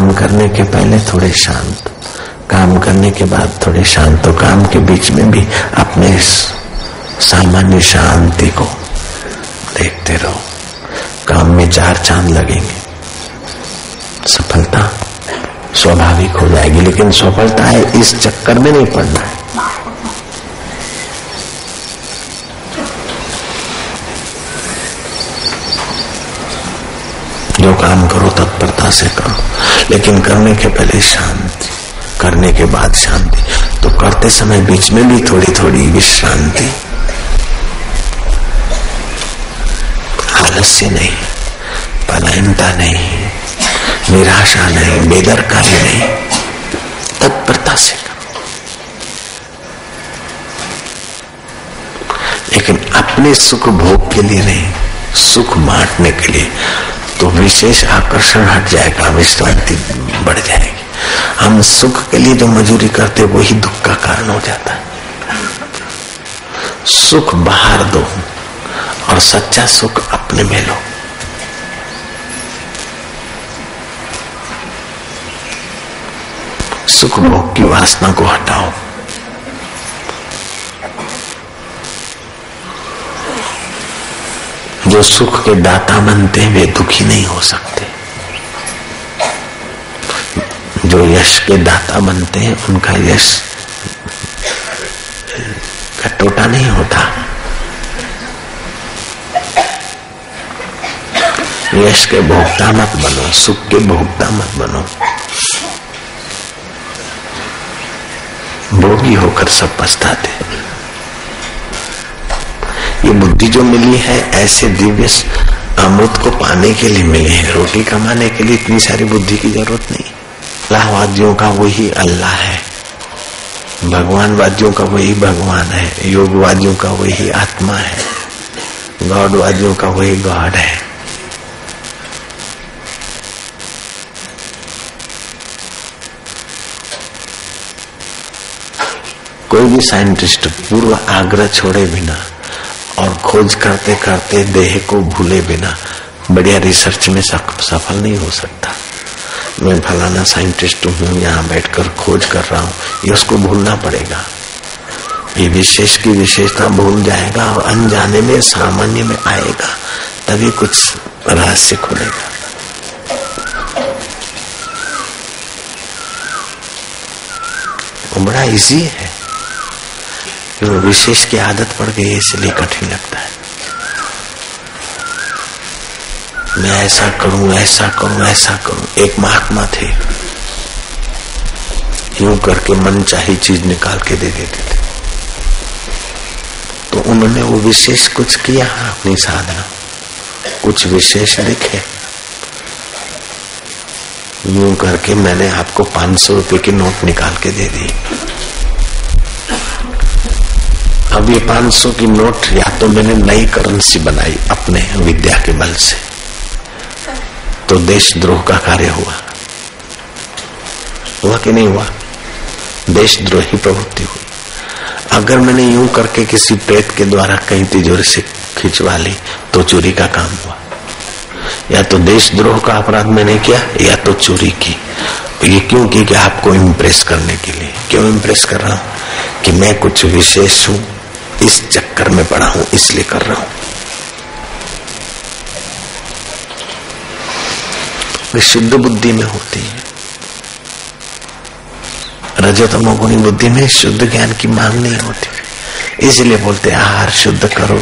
काम करने के पहले थोड़े शांत, काम करने के बाद थोड़े शांत, तो काम के बीच में भी अपने सामान्य शांति को देखते रहो। काम में 4 चांद लगेंगे, सफलता स्वाभाविक हो जाएगी। लेकिन सफलता है इस चक्कर में नहीं पड़ना है। जो काम करो तत्परता से करो, लेकिन करने के पहले शांति, करने के बाद शांति। तो करते समय बीच में भी थोड़ी थोड़ी विश्रांति, आलस्य नहीं, पलायनता नहीं, निराशा नहीं, बेदरकारी नहीं, तत्परता से करो। लेकिन अपने सुख भोग के लिए नहीं, सुख बांटने के लिए, तो विशेष आकर्षण हट जाएगा, विश्रांति बढ़ जाएगी। हम सुख के लिए जो मजूरी करते वही दुख का कारण हो जाता है। सुख बाहर दो और सच्चा सुख अपने में लो। सुख भोग की वासना को हटाओ। जो सुख के दाता बनते हैं वे दुखी नहीं हो सकते। जो यश के दाता बनते हैं उनका यश का टोटा नहीं होता। यश के भोक्ता मत बनो, सुख के भोक्ता मत बनो। भोगी होकर सब पछताते। ये बुद्धि जो मिली है ऐसे दिव्य अमृत को पाने के लिए मिली है। रोटी कमाने के लिए इतनी सारी बुद्धि की जरूरत नहीं। अल्लाहवादियों का वही अल्लाह है, भगवानवादियों का वही भगवान है, योगवादियों का वही आत्मा है, गॉडवादियों का वही गॉड है। कोई भी साइंटिस्ट पूर्व आग्रह छोड़े बिना और खोज करते करते देह को भूले बिना बढ़िया रिसर्च में सफल नहीं हो सकता। मैं फलाना साइंटिस्ट हूँ, यहाँ बैठकर खोज कर रहा हूँ, ये उसको भूलना पड़ेगा। ये विशेष की विशेषता भूल जाएगा और अनजाने में सामान्य में आएगा, तभी कुछ रहस्य खुलेगा। वो बड़ा इजी है, विशेष की आदत पड़ गई इसलिए कठिन लगता है। मैं ऐसा करूं, ऐसा करूं, ऐसा करूं। एक महात्मा थे, यूं करके मन चाही चीज निकाल के दे देते थे। तो उन्होंने वो विशेष कुछ किया अपनी साधना, कुछ विशेष दिखे। यूं करके मैंने आपको 500 रुपए की नोट निकाल के दे दी। अब ये 500 की नोट या तो मैंने नई करेंसी बनाई अपने विद्या के बल से, तो देशद्रोह का कार्य हुआ कि नहीं हुआ? देशद्रोही प्रवृत्ति हुई। अगर मैंने यूं करके किसी प्रेत के द्वारा कहीं तिजोरी से खिंचवा ली तो चोरी का काम हुआ। या तो देशद्रोह का अपराध मैंने किया या तो चोरी की। ये क्यों की? कि आपको इम्प्रेस करने के लिए। क्यों इम्प्रेस कर रहा हूं? कि मैं कुछ विशेष हूं, इस चक्कर में पड़ा हूं, इसलिए कर रहा हूं। वे शुद्ध बुद्धि में होती है। रजोतमो गुणी बुद्धि में शुद्ध ज्ञान की मांग नहीं होती। इसलिए बोलते आहार शुद्ध करो,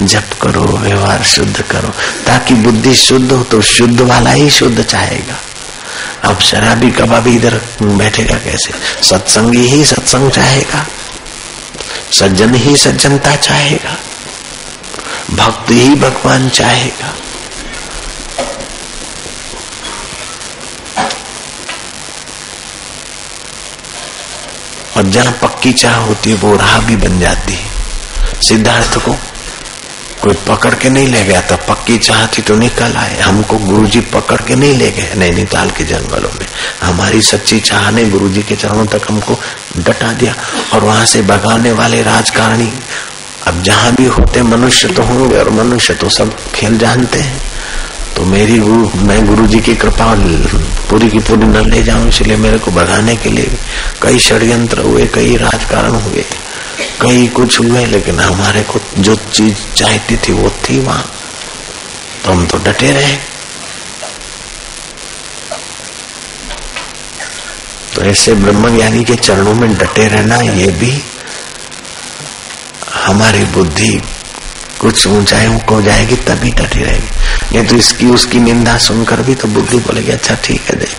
जप करो, व्यवहार शुद्ध करो, ताकि बुद्धि शुद्ध हो तो शुद्ध वाला ही शुद्ध चाहेगा। अब शराबी कबाबी इधर बैठेगा कैसे? सत्संगी ही सत्संग चाहेगा, सज्जन ही सज्जनता चाहेगा, भक्त ही भगवान चाहेगा। और जहां पक्की चाह होती है वो राह भी बन जाती है। सिद्धार्थ को कोई पकड़ के नहीं ले गया था, पक्की चाह थी तो निकल आए। हमको गुरुजी पकड़ के नहीं ले गए नैनीताल के जंगलों में। हमारी सच्ची चाह ने गुरुजी के चरणों तक हमको डटा दिया। और वहां से भगाने वाले राजकारणी अब जहां भी होते मनुष्य तो होंगे, और मनुष्य तो सब खेल जानते हैं। तो मैं गुरु जी की कृपा पूरी की पूरी न ले जाऊं, इसलिए मेरे को भगाने के लिए कई षड्यंत्र हुए, कई राजकारण हुए, कई कुछ हुए, लेकिन हमारे को जो चीज चाहती थी वो थी वहां, तो हम तो डटे रहे। तो ऐसे ब्रह्मज्ञानी के चरणों में डटे रहना, ये भी हमारी बुद्धि कुछ ऊंचाइयों को जाएगी तभी डटी रहेगी, नहीं तो इसकी उसकी निंदा सुनकर भी तो बुद्धि बोलेगी अच्छा ठीक है, देख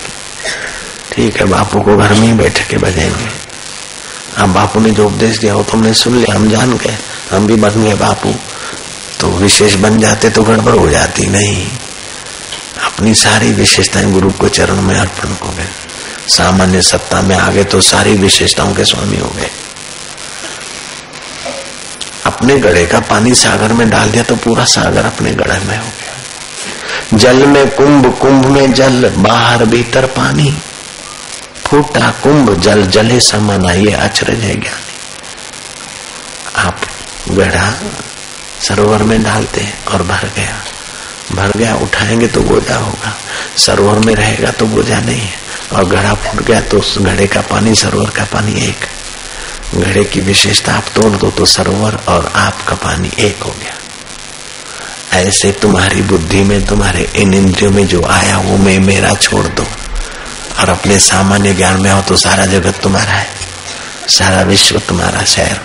ठीक है, बापू को घर में ही बैठ के बजाएंगे। अब बापू ने जो उपदेश दिया वो तुमने सुन लिया, हम जान गए, हम भी बन गए बापू, तो विशेष बन जाते तो गड़बड़ हो जाती। नहीं, अपनी सारी विशेषताएं गुरु को चरण में अर्पण हो गए, सामान्य सत्ता में आ गए तो सारी विशेषताओं के स्वामी हो गए। अपने गड़े का पानी सागर में डाल दिया तो पूरा सागर अपने गड़े में हो गया। जल में कुंभ, कुंभ में जल, बाहर भीतर पानी, फूटा कुंभ जल जले समाना, ये अचरज है ज्ञानी। आप गड़ा सरोवर में डालते हैं और भर गया, उठाएंगे तो बोझा होगा, सरोवर में रहेगा तो बोझा नहीं है, और घड़ा फूट गया तो उस घड़े का पानी सरोवर का पानी एक। घड़े की विशेषता आप तोड़ दो तो सरोवर और आपका पानी एक हो गया। ऐसे तुम्हारी बुद्धि में, तुम्हारे इन इंद्रियों में जो आया वो मैं मेरा छोड़ दो और अपने सामान्य ज्ञान में आओ तो सारा जगत तुम्हारा है, सारा विश्व तुम्हारा शहर।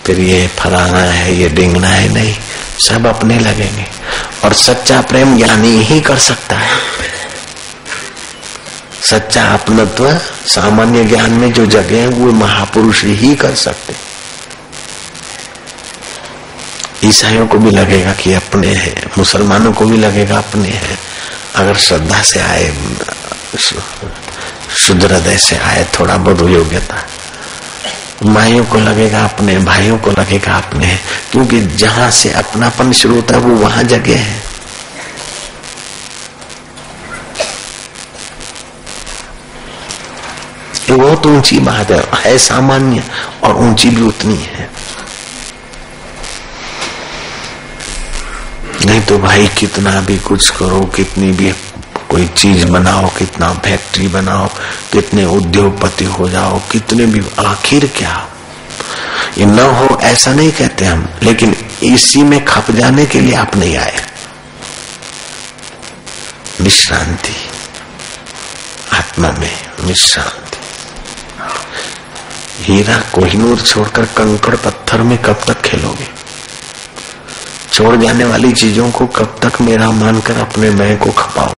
फिर ये फलाना है, ये डिंगना है, नहीं, सब अपने लगेंगे। और सच्चा प्रेम ज्ञानी ही कर सकता है। सच्चा अपनत्व सामान्य ज्ञान में जो जगह है वो महापुरुष ही कर सकते। ईसाइयों को भी लगेगा कि अपने हैं, मुसलमानों को भी लगेगा अपने हैं, अगर श्रद्धा से आए, शुद्ध हृदय से आए, थोड़ा बहुत योग्यता। माइयों को लगेगा अपने, भाइयों को लगेगा अपने, क्योंकि जहां से अपनापन शुरू होता है वो वहां जगह है। ये बहुत ऊंची बात है सामान्य और ऊंची भी उतनी है। नहीं तो भाई कितना भी कुछ करो, कितनी भी कोई चीज बनाओ, कितना फैक्ट्री बनाओ, कितने उद्योगपति हो जाओ, कितने भी, आखिर क्या? ये न हो ऐसा नहीं कहते हम, लेकिन इसी में खप जाने के लिए आप नहीं आए। विश्रांति, आत्मा में विश्रांति। हीरा कोहिनूर छोड़कर कंकड़ पत्थर में कब तक खेलोगे? छोड़ जाने वाली चीजों को कब तक मेरा मानकर अपने मैं को खपाओ?